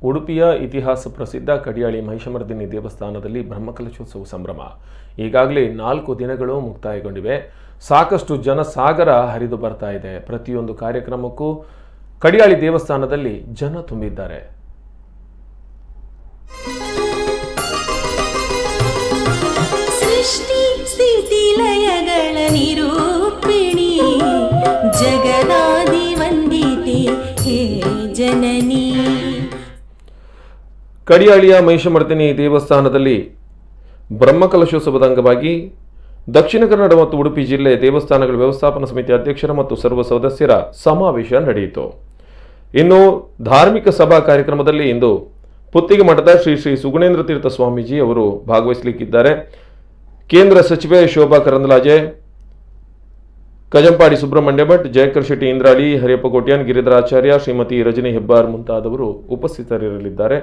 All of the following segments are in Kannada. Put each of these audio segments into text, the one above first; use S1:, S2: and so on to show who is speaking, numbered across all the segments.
S1: ಉಡುಪಿಯ ಇತಿಹಾಸ ಪ್ರಸಿದ್ಧ ಕಡಿಯಾಳಿ ಮಹಿಷಮರ್ದಿನಿ ದೇವಸ್ಥಾನದಲ್ಲಿ ಬ್ರಹ್ಮಕಲಶೋತ್ಸವ ಸಂಭ್ರಮ ಈಗಾಗಲೇ 4 ದಿನಗಳು ಮುಕ್ತಾಯಗೊಂಡಿವೆ. ಸಾಕಷ್ಟು ಜನಸಾಗರ ಹರಿದು ಬರ್ತಾ ಇದೆ. ಪ್ರತಿಯೊಂದು ಕಾರ್ಯಕ್ರಮಕ್ಕೂ ಕಡಿಯಾಳಿ ದೇವಸ್ಥಾನದಲ್ಲಿ ಜನ ತುಂಬಿದ್ದಾರೆ.
S2: ಸೃಷ್ಟಿ ಸ್ಥಿತಿ ಲಯಗಳ ನಿರೂಪಿಣಿ ಜಗದಾದಿ ವಂದಿತೆ ಹೇ ಜನನಿ.
S1: ಕಡಿಯಾಳಿಯ ಮಹಿಷಮರ್ದಿನಿ ದೇವಸ್ಥಾನದಲ್ಲಿ ಬ್ರಹ್ಮಕಲಶೋತ್ಸವದ ಅಂಗವಾಗಿ ದಕ್ಷಿಣ ಕನ್ನಡ ಮತ್ತು ಉಡುಪಿ ಜಿಲ್ಲೆ ದೇವಸ್ಥಾನಗಳ ವ್ಯವಸ್ಥಾಪನಾ ಸಮಿತಿ ಅಧ್ಯಕ್ಷರ ಮತ್ತು ಸರ್ವ ಸದಸ್ಯರ ಸಮಾವೇಶ ನಡೆಯಿತು. ಇನ್ನು ಧಾರ್ಮಿಕ ಸಭಾ ಕಾರ್ಯಕ್ರಮದಲ್ಲಿ ಇಂದು ಪುತ್ತಿಗೆ ಮಠದ ಶ್ರೀ ಶ್ರೀ ಸುಗುಣೇಂದ್ರ ತೀರ್ಥ ಸ್ವಾಮೀಜಿ ಅವರು ಭಾಗವಹಿಸಲಿಕ್ಕಿದ್ದಾರೆ. ಕೇಂದ್ರ ಸಚಿವೆ ಶೋಭಾ ಕರಂದ್ಲಾಜೆ, ಕಜಂಪಾಡಿ ಸುಬ್ರಹ್ಮಣ್ಯ ಭಟ್, ಜಯಕರ್ ಶೆಟ್ಟಿ ಇಂದ್ರಾಳಿ, ಹರಿಯಪ್ಪ ಕೋಟ್ಯಾನ್, ಗಿರಿಧರಾಚಾರ್ಯ, ಶ್ರೀಮತಿ ರಜನಿ ಹೆಬ್ಬಾರ್ ಮುಂತಾದವರು ಉಪಸ್ಥಿತರಿರಲಿದ್ದಾರೆ.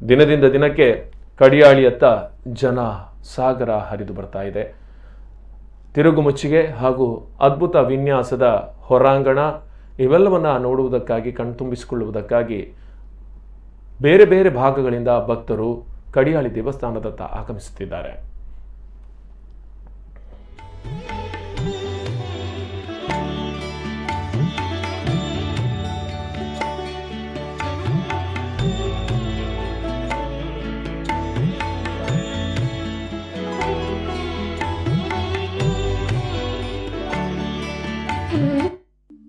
S1: ದಿನದಿಂದ ದಿನಕ್ಕೆ ಕಡಿಯಾಳಿಯತ್ತ ಜನ ಸಾಗರ ಹರಿದು ಬರ್ತಾ ಇದೆ. ತಿರುಗುಮುಚ್ಚಿಗೆ ಹಾಗೂ ಅದ್ಭುತ ವಿನ್ಯಾಸದ ಹೊರಾಂಗಣ ಇವೆಲ್ಲವನ್ನ ನೋಡುವುದಕ್ಕಾಗಿ ಕಣ್ತುಂಬಿಸಿಕೊಳ್ಳುವುದಕ್ಕಾಗಿ ಬೇರೆ ಬೇರೆ ಭಾಗಗಳಿಂದ ಭಕ್ತರು ಕಡಿಯಾಳಿ ದೇವಸ್ಥಾನದತ್ತ ಆಗಮಿಸುತ್ತಿದ್ದಾರೆ.